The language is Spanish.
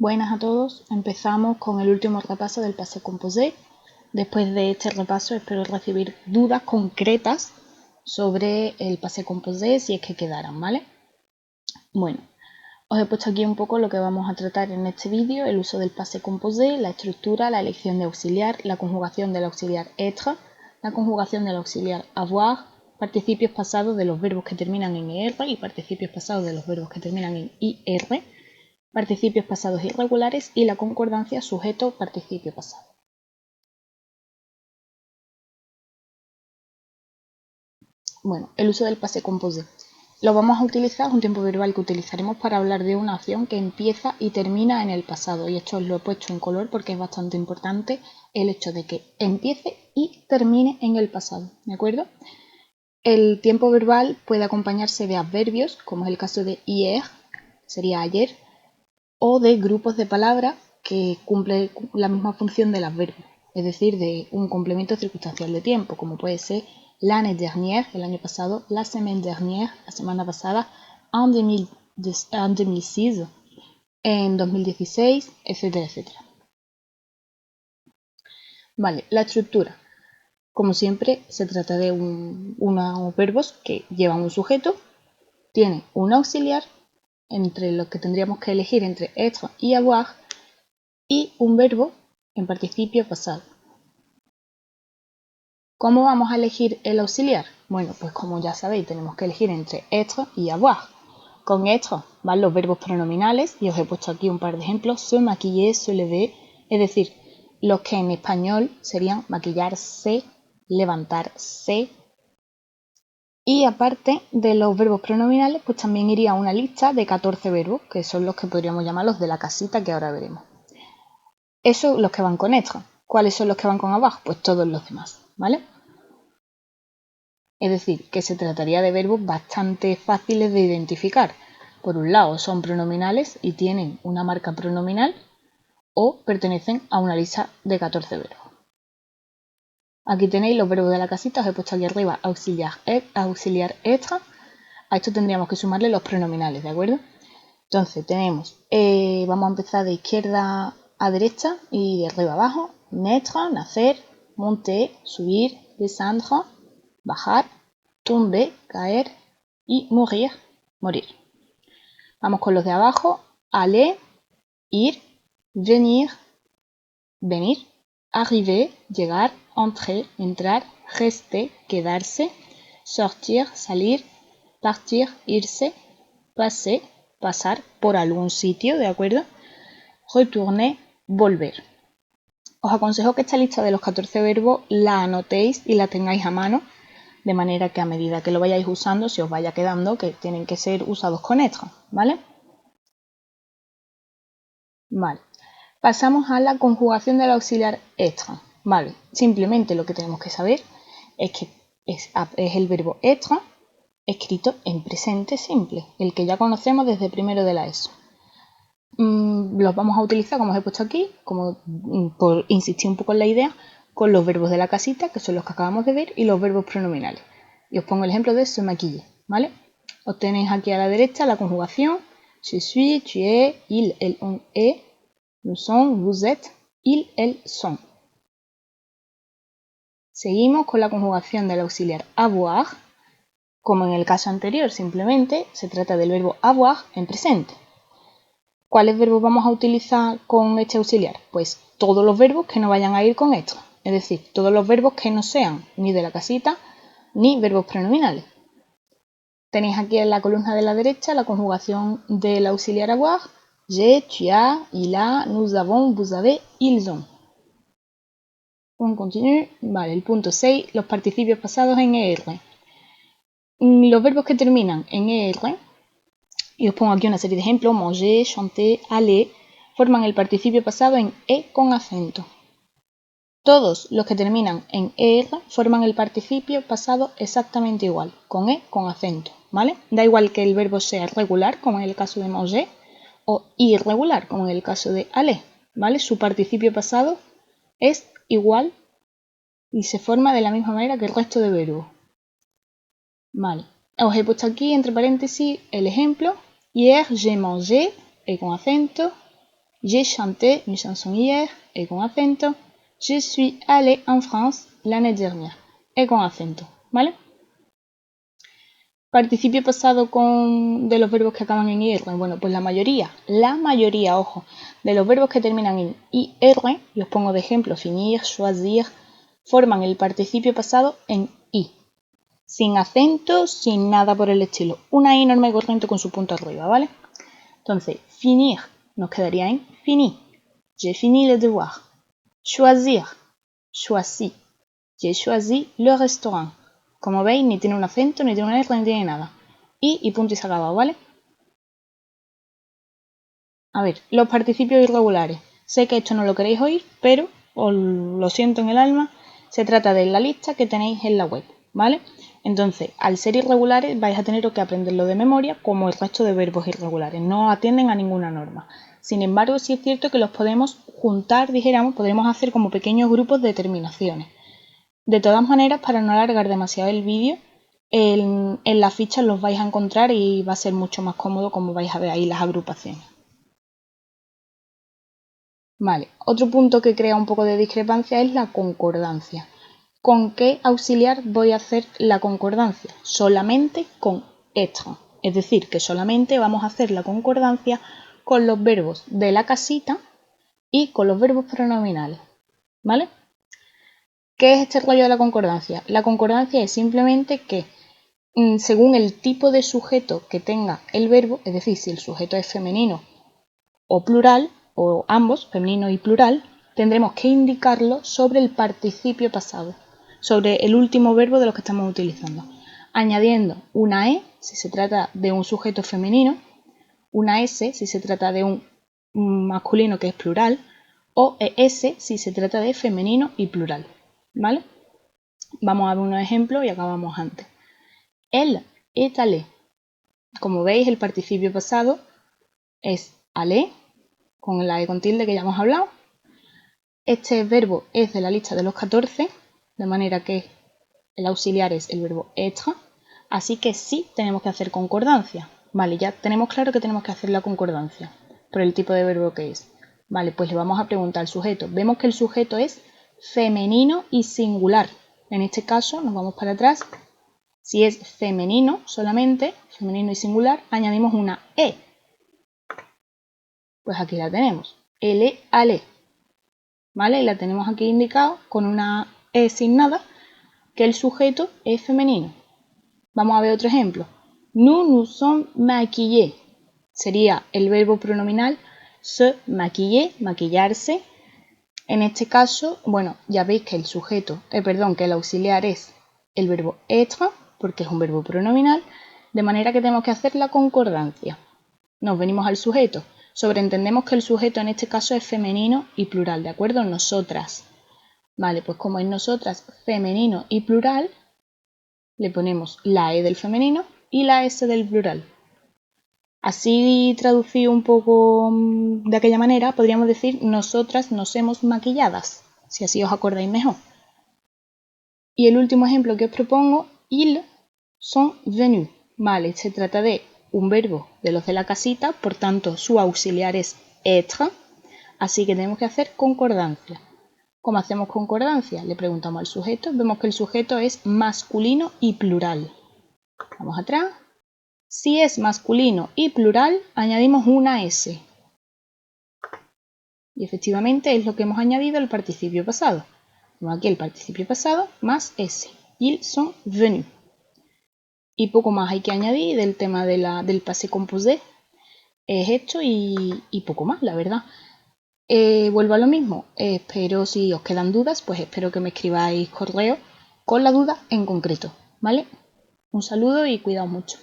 Buenas a todos, empezamos con el último repaso del passé composé. Después de este repaso espero recibir dudas concretas sobre el passé composé si es que quedaran, ¿vale? Bueno, os he puesto aquí un poco lo que vamos a tratar en este vídeo: el uso del passé composé, la estructura, la elección de auxiliar, la conjugación del auxiliar être, la conjugación del auxiliar avoir, participios pasados de los verbos que terminan en er y participios pasados de los verbos que terminan en ir, participios pasados irregulares y la concordancia sujeto-participio pasado. Bueno, el uso del passé composé. Lo vamos a utilizar, es un tiempo verbal que utilizaremos para hablar de una acción que empieza y termina en el pasado. Y esto os lo he puesto en color porque es bastante importante el hecho de que empiece y termine en el pasado, ¿de acuerdo? El tiempo verbal puede acompañarse de adverbios, como es el caso de hier, sería ayer, o de grupos de palabras que cumplen la misma función del adverbio, es decir, de un complemento circunstancial de tiempo, como puede ser l'année dernière, el año pasado, la semaine dernière, la semana pasada, en 2006, en 2016, etcétera, etcétera. Vale, la estructura. Como siempre, se trata de unos verbos que llevan un sujeto, tienen un auxiliar, entre los que tendríamos que elegir entre être y avoir, y un verbo en participio pasado. ¿Cómo vamos a elegir el auxiliar? Bueno, pues como ya sabéis, tenemos que elegir entre être y avoir. Con être van los verbos pronominales y os he puesto aquí un par de ejemplos: se maquiller, se lever, es decir, los que en español serían maquillarse, levantarse. Y aparte de los verbos pronominales, pues también iría una lista de 14 verbos, que son los que podríamos llamar los de la casita, que ahora veremos. Esos son los que van con être. ¿Cuáles son los que van con abajo? Pues todos los demás, ¿vale? Es decir, que se trataría de verbos bastante fáciles de identificar. Por un lado, son pronominales y tienen una marca pronominal, o pertenecen a una lista de 14 verbos. Aquí tenéis los verbos de la casita, os he puesto aquí arriba auxiliar être. A esto tendríamos que sumarle los pronominales, ¿de acuerdo? Entonces tenemos, vamos a empezar de izquierda a derecha y de arriba a abajo: naître, nacer, monter, subir, descendre, bajar, tomber, caer, y mourir, morir. Vamos con los de abajo: aller, ir, venir, venir, arriver, llegar, entrer, entrar, rester, quedarse, sortir, salir, partir, irse, passer, pasar por algún sitio, ¿de acuerdo? Retourner, volver. Os aconsejo que esta lista de los 14 verbos la anotéis y la tengáis a mano, de manera que a medida que lo vayáis usando se os vaya quedando que tienen que ser usados con être, ¿vale? Vale. Pasamos a la conjugación del auxiliar être. Vale, simplemente lo que tenemos que saber es que es el verbo être escrito en presente simple, el que ya conocemos desde primero de la ESO. Los vamos a utilizar, como os he puesto aquí, como por insistir un poco en la idea, con los verbos de la casita, que son los que acabamos de ver, y los verbos pronominales. Y os pongo el ejemplo de se maquille, ¿vale? Os tenéis aquí a la derecha la conjugación: je suis, tu es, il, elle, on est, nous sommes, vous êtes, ils, elles sont. Seguimos con la conjugación del auxiliar avoir. Como en el caso anterior, simplemente se trata del verbo avoir en presente. ¿Cuáles verbos vamos a utilizar con este auxiliar? Pues todos los verbos que no vayan a ir con esto, es decir, todos los verbos que no sean ni de la casita ni verbos pronominales. Tenéis aquí en la columna de la derecha la conjugación del auxiliar avoir: j'ai, tu as, il a, nous avons, vous avez, ils ont. On continue. Vale, el punto 6, los participios pasados en ER. Los verbos que terminan en ER, y os pongo aquí una serie de ejemplos: manger, chanter, aller, forman el participio pasado en E con acento. Todos los que terminan en ER forman el participio pasado exactamente igual, con E con acento, ¿vale? Da igual que el verbo sea regular, como en el caso de manger, o irregular, como en el caso de aller, ¿vale? Su participio pasado es igual y se forma de la misma manera que el resto de verbos. Vale, os he puesto aquí entre paréntesis el ejemplo: hier j'ai mangé, E con acento, J'ai chanté une chanson hier, et con acento. Je suis allé en France l'année dernière, et con acento, ¿vale? Participio pasado de los verbos que acaban en IR. Bueno, pues la mayoría, ojo, de los verbos que terminan en IR, y os pongo de ejemplo, finir, choisir, forman el participio pasado en I. Sin acento, sin nada por el estilo. Una I normal y corriente con su punto arriba, ¿vale? Entonces, finir nos quedaría en fini. J'ai fini le devoir. Choisir, choisi. J'ai choisi le restaurant. Como veis, ni tiene un acento, ni tiene una R, ni tiene nada. Y punto y se ha acabado, ¿vale? A ver, los participios irregulares. Sé que esto no lo queréis oír, pero os lo siento en el alma. Se trata de la lista que tenéis en la web, ¿vale? Entonces, al ser irregulares vais a tener que aprenderlo de memoria como el resto de verbos irregulares. No atienden a ninguna norma. Sin embargo, sí es cierto que los podemos juntar, dijéramos, podremos hacer como pequeños grupos de terminaciones. De todas maneras, para no alargar demasiado el vídeo, en las fichas los vais a encontrar y va a ser mucho más cómodo como vais a ver ahí las agrupaciones. Vale, otro punto que crea un poco de discrepancia es la concordancia. ¿Con qué auxiliar voy a hacer la concordancia? Solamente con être. Es decir, que solamente vamos a hacer la concordancia con los verbos de la casita y con los verbos pronominales. ¿Vale? ¿Qué es este rollo de la concordancia? La concordancia es simplemente que según el tipo de sujeto que tenga el verbo, es decir, si el sujeto es femenino o plural, o ambos, femenino y plural, tendremos que indicarlo sobre el participio pasado, sobre el último verbo de los que estamos utilizando, añadiendo una E si se trata de un sujeto femenino, una S si se trata de un masculino que es plural, o ES si se trata de femenino y plural, ¿vale? Vamos a ver unos ejemplos y acabamos antes. Elle est allée. Como veis, el participio pasado es allé, con la E con tilde que ya hemos hablado. Este verbo es de la lista de los 14, de manera que el auxiliar es el verbo être, así que sí tenemos que hacer concordancia. Vale, ya tenemos claro que tenemos que hacer la concordancia por el tipo de verbo que es. Vale, pues le vamos a preguntar al sujeto. Vemos que el sujeto es femenino y singular. En este caso, nos vamos para atrás. Si es femenino solamente, femenino y singular, añadimos una E. Pues aquí la tenemos. Elle, allait. ¿Vale? Y la tenemos aquí indicado con una E sin nada, que el sujeto es femenino. Vamos a ver otro ejemplo. Nous nous sommes maquillés. Sería el verbo pronominal se maquiller, maquillarse. En este caso, bueno, ya veis que el sujeto, que el auxiliar es el verbo être, porque es un verbo pronominal, de manera que tenemos que hacer la concordancia. Nos venimos al sujeto. Sobreentendemos que el sujeto en este caso es femenino y plural, ¿de acuerdo? Nosotras. Vale, pues como es nosotras femenino y plural, le ponemos la E del femenino y la S del plural. Así traducido un poco de aquella manera, podríamos decir nosotras nos hemos maquilladas, si así os acordáis mejor. Y el último ejemplo que os propongo, ils sont venus. Vale, se trata de un verbo de los de la casita, por tanto su auxiliar es être, así que tenemos que hacer concordancia. ¿Cómo hacemos concordancia? Le preguntamos al sujeto, vemos que el sujeto es masculino y plural. Vamos atrás. Si es masculino y plural, añadimos una S. Y efectivamente es lo que hemos añadido al participio pasado. Como aquí el participio pasado más S. Ils sont venus. Y poco más hay que añadir del tema del passé composé. Es esto y poco más, la verdad. Vuelvo a lo mismo. Espero, si os quedan dudas, pues espero que me escribáis correo con la duda en concreto. ¿Vale? Un saludo y cuidaos mucho.